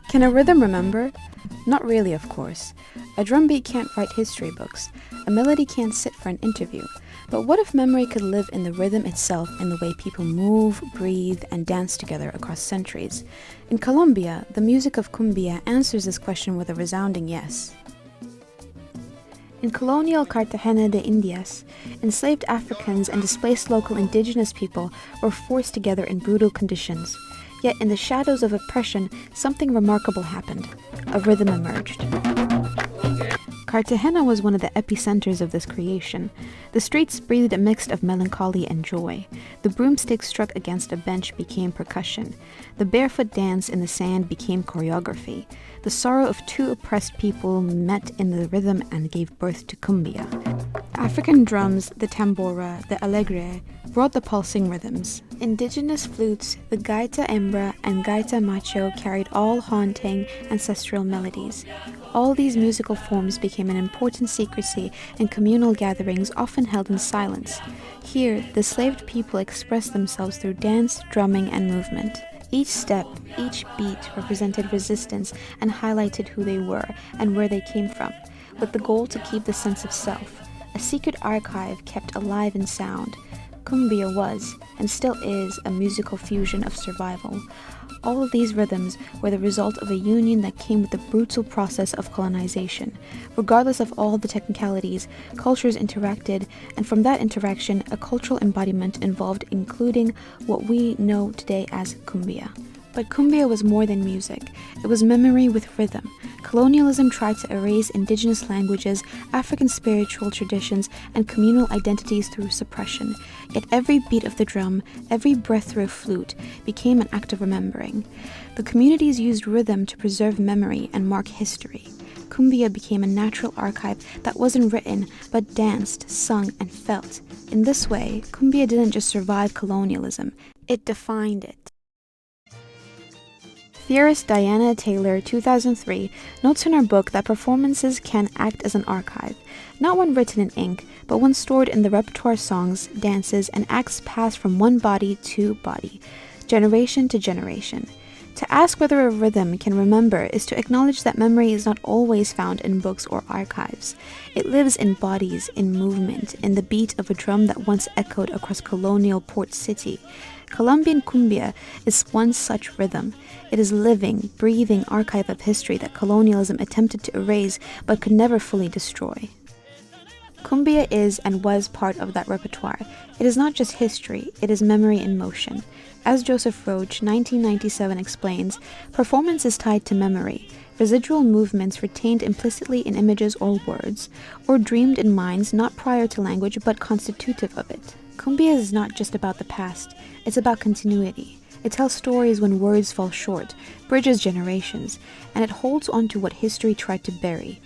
Can a rhythm remember? Not really, of course. A drum beat can't write history books. A melody can't sit for an interview. But what if memory could live in the rhythm itself, in the way people move, breathe, and dance together across centuries? In Colombia, the music of Cumbia answers this question with a resounding yes. In colonial Cartagena de Indias, enslaved Africans and displaced local indigenous people were forced together in brutal conditions. Yet in the shadows of oppression, something remarkable happened. A rhythm emerged. Cartagena was one of the epicenters of this creation. The streets breathed a mix of melancholy and joy. The broomstick struck against a bench became percussion. The barefoot dance in the sand became choreography. The sorrow of two oppressed people met in the rhythm and gave birth to Cumbia. African drums, the tambora, the alegre, brought the pulsing rhythms. Indigenous flutes, the gaita hembra and gaita macho, carried all haunting ancestral melodies. All these musical forms became an important secrecy in communal gatherings often held in silence. Here, the slaved people expressed themselves through dance, drumming, and movement. Each step, each beat represented resistance and highlighted who they were and where they came from, with the goal to keep the sense of self. A secret archive kept alive in sound. Cumbia was, and still is, a musical fusion of survival. All of these rhythms were the result of a union that came with the brutal process of colonization. Regardless of all the technicalities, cultures interacted, and from that interaction, a cultural embodiment evolved, including what we know today as Cumbia. But Cumbia was more than music. It was memory with rhythm. Colonialism tried to erase indigenous languages, African spiritual traditions, and communal identities through suppression. Yet every beat of the drum, every breath through a flute, became an act of remembering. The communities used rhythm to preserve memory and mark history. Cumbia became a natural archive that wasn't written, but danced, sung, and felt. In this way, Cumbia didn't just survive colonialism, it defined it. Theorist Diana Taylor, 2003, notes in her book that performances can act as an archive, not one written in ink, but one stored in the repertoire songs, dances, and acts passed from one body to body, generation to generation. To ask whether a rhythm can remember is to acknowledge that memory is not always found in books or archives. It lives in bodies, in movement, in the beat of a drum that once echoed across colonial Port City. Colombian Cumbia is one such rhythm. It is a living, breathing archive of history that colonialism attempted to erase but could never fully destroy. Cumbia is and was part of that repertoire. It is not just history, it is memory in motion. As Joseph Roach, 1997, explains, performance is tied to memory, residual movements retained implicitly in images or words, or dreamed in minds not prior to language but constitutive of it. Cumbia is not just about the past, it's about continuity. It tells stories when words fall short, bridges generations, and it holds on to what history tried to bury.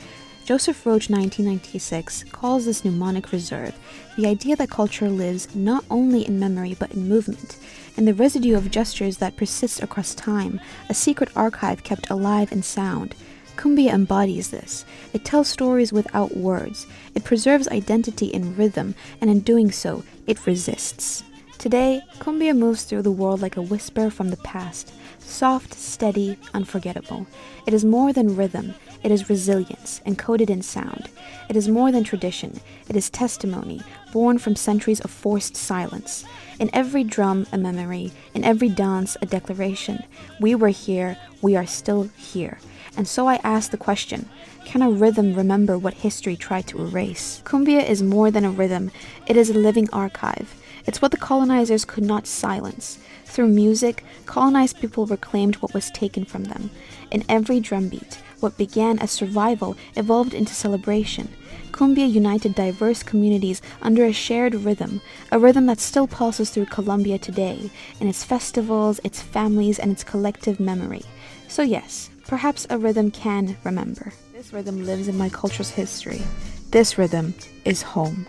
Joseph Roach, 1996, calls this mnemonic reserve, the idea that culture lives not only in memory but in movement, in the residue of gestures that persist across time, a secret archive kept alive in sound. Cumbia embodies this. It tells stories without words. It preserves identity in rhythm, and in doing so, it resists. Today, Cumbia moves through the world like a whisper from the past, soft, steady, unforgettable. It is more than rhythm. It is resilience, encoded in sound. It is more than tradition. It is testimony, born from centuries of forced silence. In every drum, a memory. In every dance, a declaration. We were here. We are still here. And so I ask the question, can a rhythm remember what history tried to erase? Cumbia is more than a rhythm. It is a living archive. It's what the colonizers could not silence. Through music, colonized people reclaimed what was taken from them. In every drumbeat, what began as survival evolved into celebration. Cumbia united diverse communities under a shared rhythm, a rhythm that still pulses through Colombia today, in its festivals, its families, and its collective memory. So yes, perhaps a rhythm can remember. This rhythm lives in my culture's history. This rhythm is home.